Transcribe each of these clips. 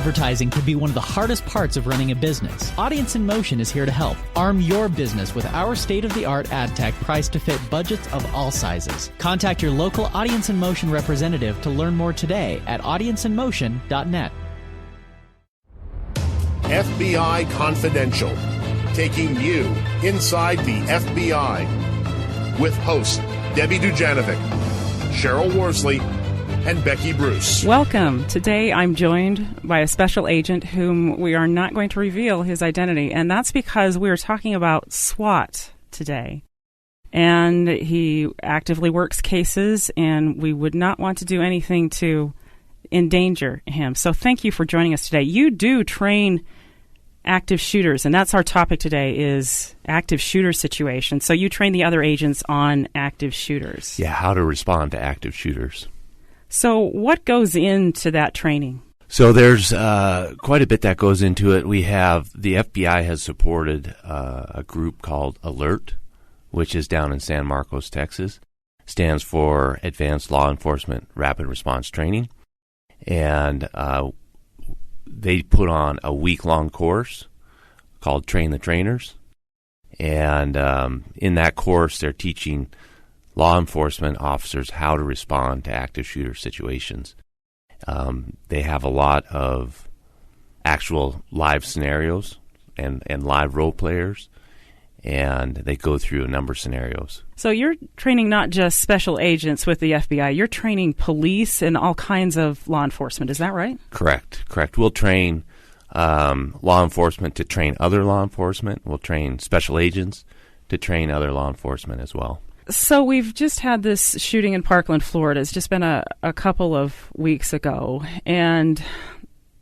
Advertising can be one of the hardest parts of running a business. Audience in Motion is here to help. Arm your business with our state-of-the-art ad tech priced to fit budgets of all sizes. Contact your local Audience in Motion representative to learn more today at audienceinmotion.net. FBI Confidential, taking you inside the FBI with hosts Debbie Dujanovic, Cheryl Worsley, and Becky Bruce. Welcome. Today I'm joined by a special agent whom we are not going to reveal his identity, and that's because we are talking about SWAT today. And he actively works cases, and we would not want to do anything to endanger him. So thank you for joining us today. You do train active shooters, and that's our topic today is active shooter situations. So you train the other agents on active shooters. Yeah, how to respond to active shooters. So what goes into that training? So there's quite a bit that goes into it. We have, the FBI has supported a group called ALERT, which is down in San Marcos, Texas. Stands for Advanced Law Enforcement Rapid Response Training. And they put on a week-long course called Train the Trainers. And in that course, they're teaching law enforcement officers how to respond to active shooter situations. They have a lot of actual live scenarios and live role players, and they go through a number of scenarios. So you're training not just special agents with the FBI, you're training police and all kinds of law enforcement. Is that right? Correct. We'll train law enforcement to train other law enforcement. We'll train special agents to train other law enforcement as well. So we've just had this shooting in Parkland, Florida. It's just been a couple of weeks ago. And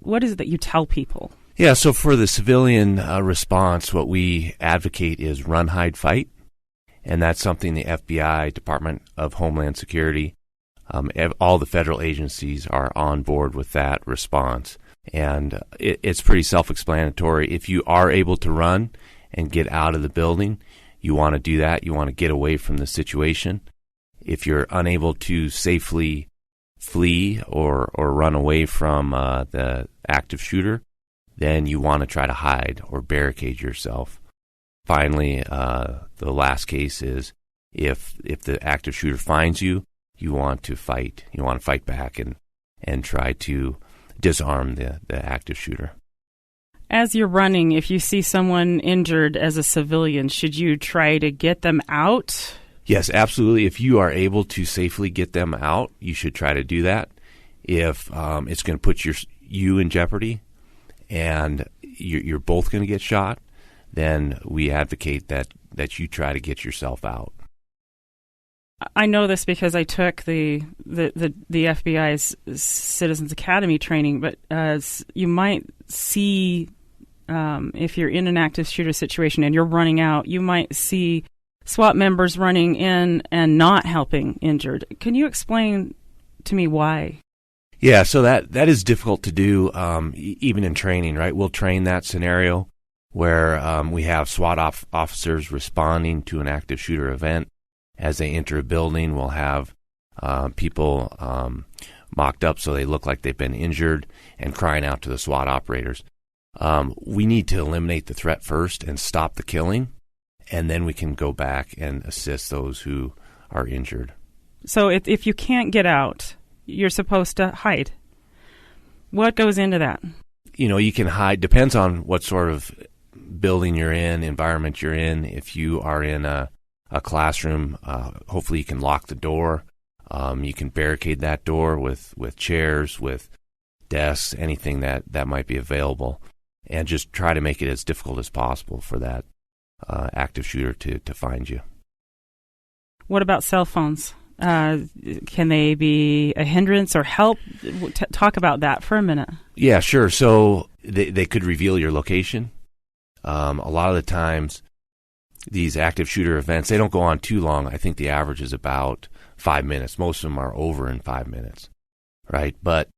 what is it that you tell people? Yeah, so for the civilian response, what we advocate is run, hide, fight. And that's something the FBI, Department of Homeland Security, all the federal agencies are on board with that response. And it's pretty self-explanatory. If you are able to run and get out of the building, you want to do that. You want to get away from the situation. If you're unable to safely flee or run away from the active shooter, then you want to try to hide or barricade yourself. Finally, the last case is if the active shooter finds you, you want to fight. You want to fight back and try to disarm the active shooter. As you're running, if you see someone injured as a civilian, should you try to get them out? Yes, absolutely. If you are able to safely get them out, you should try to do that. If it's going to put you in jeopardy and you're both going to get shot, then we advocate that you try to get yourself out. I know this because I took the FBI's Citizens Academy training, but you might see if you're in an active shooter situation and you're running out, you might see SWAT members running in and not helping injured. Can you explain to me why? Yeah, so that is difficult to do even in training, right? We'll train that scenario where we have SWAT officers responding to an active shooter event. As they enter a building, we'll have people mocked up so they look like they've been injured and crying out to the SWAT operators. We need to eliminate the threat first and stop the killing, and then we can go back and assist those who are injured. So if you can't get out, you're supposed to hide. What goes into that? You can hide. Depends on what sort of building you're in, environment you're in. If you are in a classroom, hopefully you can lock the door. You can barricade that door with chairs, with desks, anything that might be available, and just try to make it as difficult as possible for that active shooter to find you. What about cell phones? Can they be a hindrance or help? Talk about that for a minute. Yeah, sure. So they could reveal your location. A lot of the times, these active shooter events, they don't go on too long. I think the average is about 5 minutes. Most of them are over in 5 minutes, right? But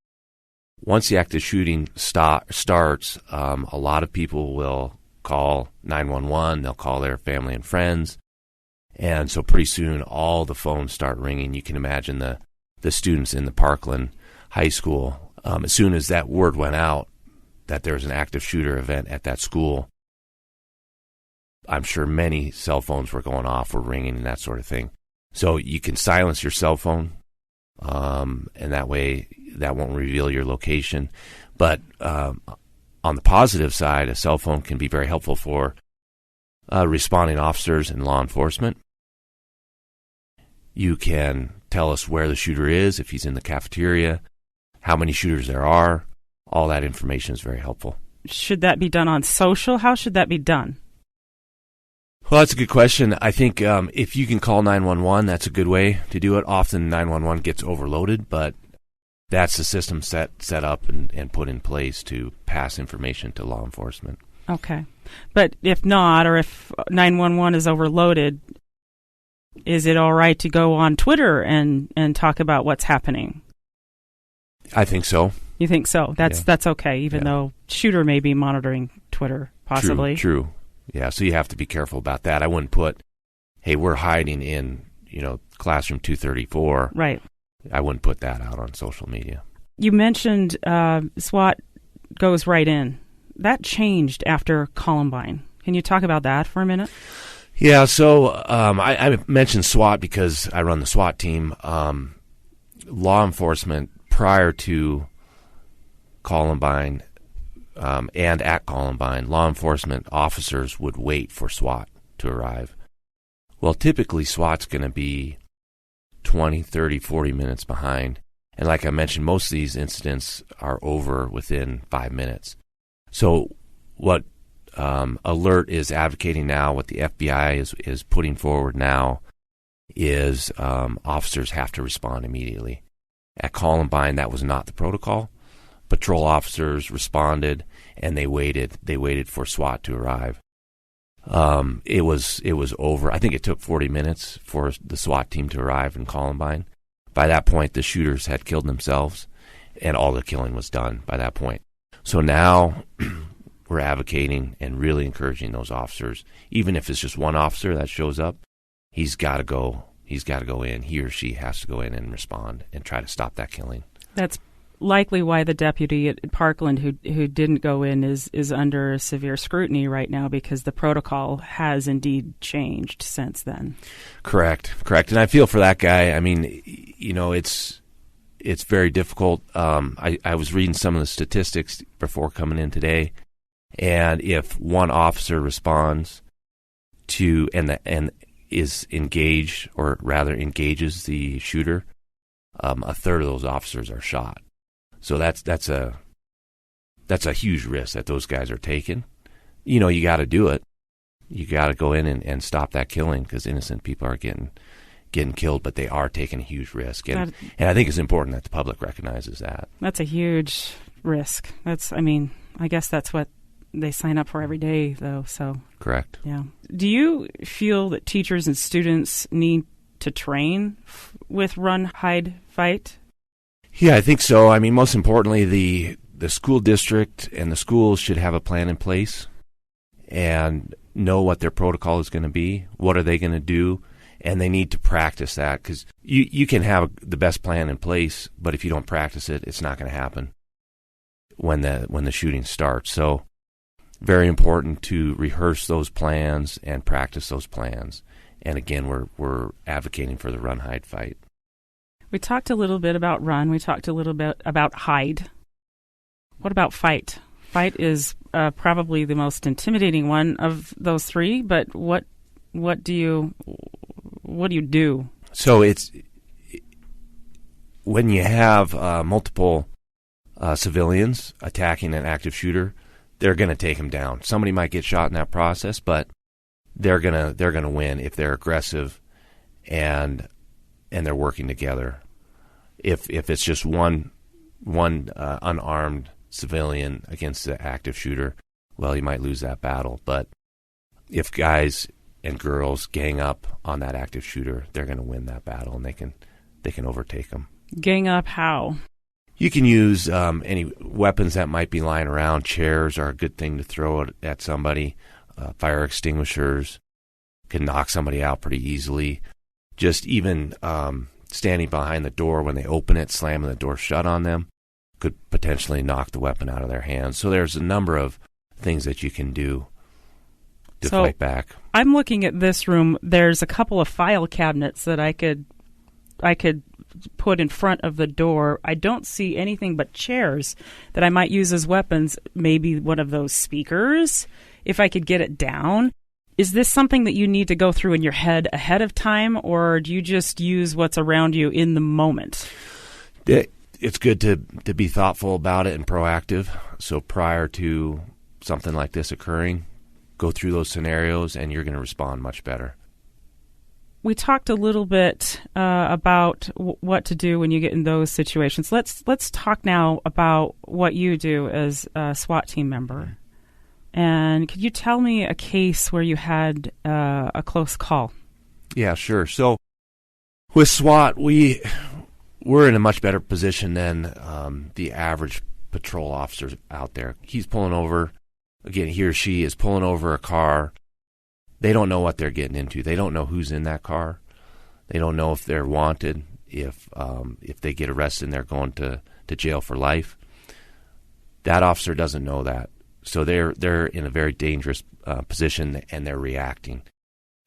once the active shooting starts, a lot of people will call 911. They'll call their family and friends. And so pretty soon, all the phones start ringing. You can imagine the students in the Parkland High School. As soon as that word went out, that there's an active shooter event at that school, I'm sure many cell phones were going off or ringing and that sort of thing. So you can silence your cell phone, and that way that won't reveal your location. But on the positive side, a cell phone can be very helpful for responding officers and law enforcement. You can tell us where the shooter is, if he's in the cafeteria, how many shooters there are. All that information is very helpful. Should that be done on social? How should that be done? Well, that's a good question. I think if you can call 911, that's a good way to do it. Often 911 gets overloaded, but that's the system set up and put in place to pass information to law enforcement. Okay. But if not, or if 911 is overloaded, is it all right to go on Twitter and talk about what's happening? I think so. You think so? That's okay, even though shooter may be monitoring Twitter, possibly. True. Yeah, so you have to be careful about that. I wouldn't put, hey, we're hiding in, classroom 234. Right. I wouldn't put that out on social media. You mentioned SWAT goes right in. That changed after Columbine. Can you talk about that for a minute? Yeah, so I mentioned SWAT because I run the SWAT team. Law enforcement prior to Columbine and at Columbine, law enforcement officers would wait for SWAT to arrive. Well, typically SWAT's going to be 20, 30, 40 minutes behind. And like I mentioned, most of these incidents are over within 5 minutes. So what Alert is advocating now, what the FBI is putting forward now, is officers have to respond immediately. At Columbine, that was not the protocol. Patrol officers responded, and they waited. They waited for SWAT to arrive. It was over. I think it took 40 minutes for the SWAT team to arrive in Columbine. By that point, the shooters had killed themselves, and all the killing was done by that point. So now we're advocating and really encouraging those officers, even if it's just one officer that shows up, he's got to go. He's got to go in. He or she has to go in and respond and try to stop that killing. That's likely why the deputy at Parkland who didn't go in is under severe scrutiny right now, because the protocol has indeed changed since then. Correct. And I feel for that guy. I mean, it's very difficult. I was reading some of the statistics before coming in today, and if one officer responds to and is engaged, or rather engages the shooter, a third of those officers are shot. So that's a huge risk that those guys are taking. You got to do it. You got to go in and stop that killing, because innocent people are getting killed, but they are taking a huge risk. And I think it's important that the public recognizes that. That's a huge risk. I guess that's what they sign up for every day, though. So correct. Yeah. Do you feel that teachers and students need to train with run, hide, fight? Yeah, I think so. I mean, most importantly, the school district and the schools should have a plan in place and know what their protocol is going to be. What are they going to do? And they need to practice that, because you can have the best plan in place, but if you don't practice it, it's not going to happen when the shooting starts. So very important to rehearse those plans and practice those plans. And again, we're advocating for the run, hide, fight. We talked a little bit about run. We talked a little bit about hide. What about fight? Fight is probably the most intimidating one of those three. But what do you do? So it's when you have multiple civilians attacking an active shooter, they're going to take him down. Somebody might get shot in that process, but they're gonna win if they're aggressive and they're working together. If it's just one unarmed civilian against the active shooter, well, you might lose that battle. But if guys and girls gang up on that active shooter, they're going to win that battle, and they can overtake them. Gang up how? You can use any weapons that might be lying around. Chairs are a good thing to throw at somebody. Fire extinguishers can knock somebody out pretty easily. Just even standing behind the door when they open it, slamming the door shut on them, could potentially knock the weapon out of their hands. So there's a number of things that you can do to fight back. I'm looking at this room. There's a couple of file cabinets that I could put in front of the door. I don't see anything but chairs that I might use as weapons. Maybe one of those speakers, if I could get it down. Is this something that you need to go through in your head ahead of time, or do you just use what's around you in the moment? It's good to be thoughtful about it and proactive. So prior to something like this occurring, go through those scenarios and you're going to respond much better. We talked a little bit about what to do when you get in those situations. Let's talk now about what you do as a SWAT team member. And could you tell me a case where you had a close call? Yeah, sure. So with SWAT, we're in a much better position than the average patrol officer out there. He's pulling over. Again, he or she is pulling over a car. They don't know what they're getting into. They don't know who's in that car. They don't know if they're wanted, if they get arrested and they're going to jail for life. That officer doesn't know that. So they're in a very dangerous position, and they're reacting.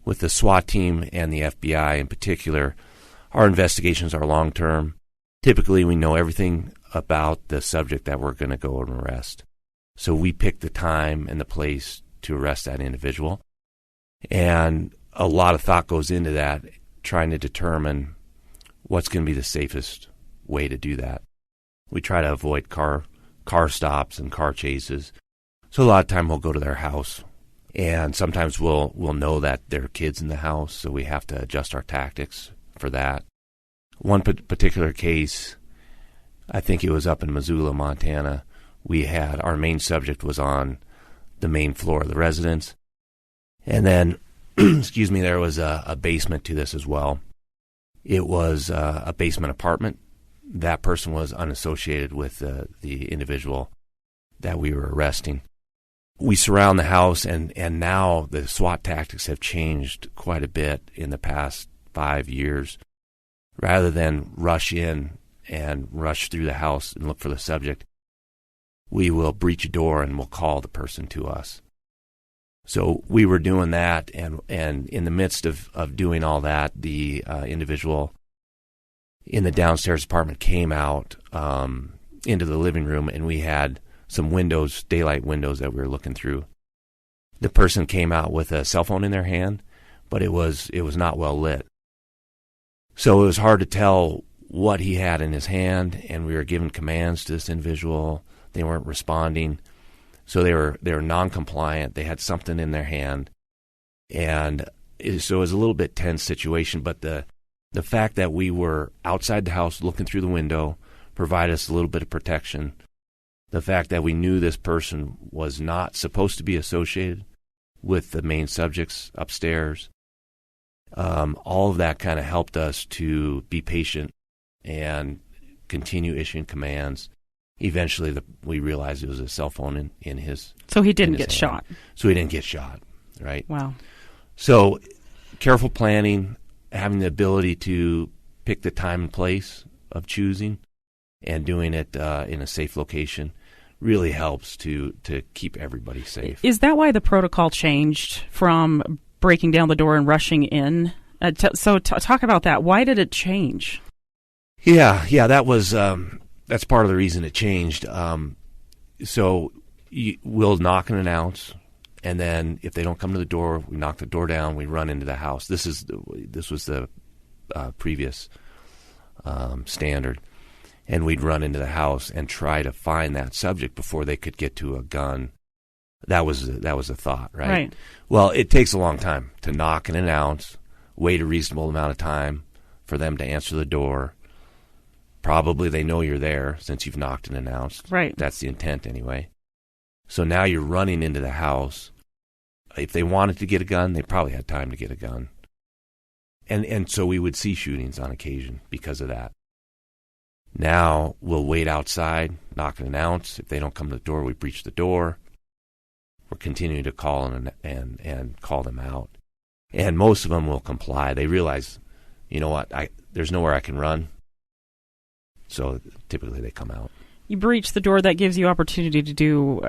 With the SWAT team and the FBI in particular, our investigations are long-term. Typically, we know everything about the subject that we're going to go and arrest. So we pick the time and the place to arrest that individual. And a lot of thought goes into that, trying to determine what's going to be the safest way to do that. We try to avoid car stops and car chases. So a lot of time we'll go to their house, and sometimes we'll know that there are kids in the house, so we have to adjust our tactics for that. One particular case, I think it was up in Missoula, Montana. We had our main subject was on the main floor of the residence. And then, there was a basement to this as well. It was a basement apartment. That person was unassociated with the individual that we were arresting. We surround the house, and now the SWAT tactics have changed quite a bit in the past 5 years. Rather than rush in and rush through the house and look for the subject, we will breach a door and we'll call the person to us. So we were doing that, and in the midst of doing all that, the individual in the downstairs apartment came out into the living room, and we had some windows, daylight windows that we were looking through. The person came out with a cell phone in their hand, but it was not well lit. So it was hard to tell what he had in his hand, and we were giving commands to this individual. They weren't responding. So they were non-compliant. They had something in their hand. And so it was a little bit tense situation, but the fact that we were outside the house looking through the window provided us a little bit of protection. The fact that we knew this person was not supposed to be associated with the main subjects upstairs, all of that kind of helped us to be patient and continue issuing commands. Eventually, we realized it was a cell phone in his. So he didn't get shot. So he didn't get shot, right? Wow. So careful planning, having the ability to pick the time and place of choosing, and doing it in a safe location really helps to keep everybody safe. Is that why the protocol changed from breaking down the door and rushing in? Talk about that. Why did it change? Yeah, that was that's part of the reason it changed. So we'll knock and announce, and then if they don't come to the door, we knock the door down. We run into the house. This was the previous standard, and we'd run into the house and try to find that subject before they could get to a gun. That was a thought, right? Right. Well, it takes a long time to knock and announce, wait a reasonable amount of time for them to answer the door. Probably they know you're there since you've knocked and announced. Right. That's the intent anyway. So now you're running into the house. If they wanted to get a gun, they probably had time to get a gun. And so we would see shootings on occasion because of that. Now we'll wait outside, knock and announce. If they don't come to the door, we breach the door. We're continuing to call and call them out. And most of them will comply. They realize, you know what, there's nowhere I can run. So typically they come out. you breach the door, that gives you opportunity to do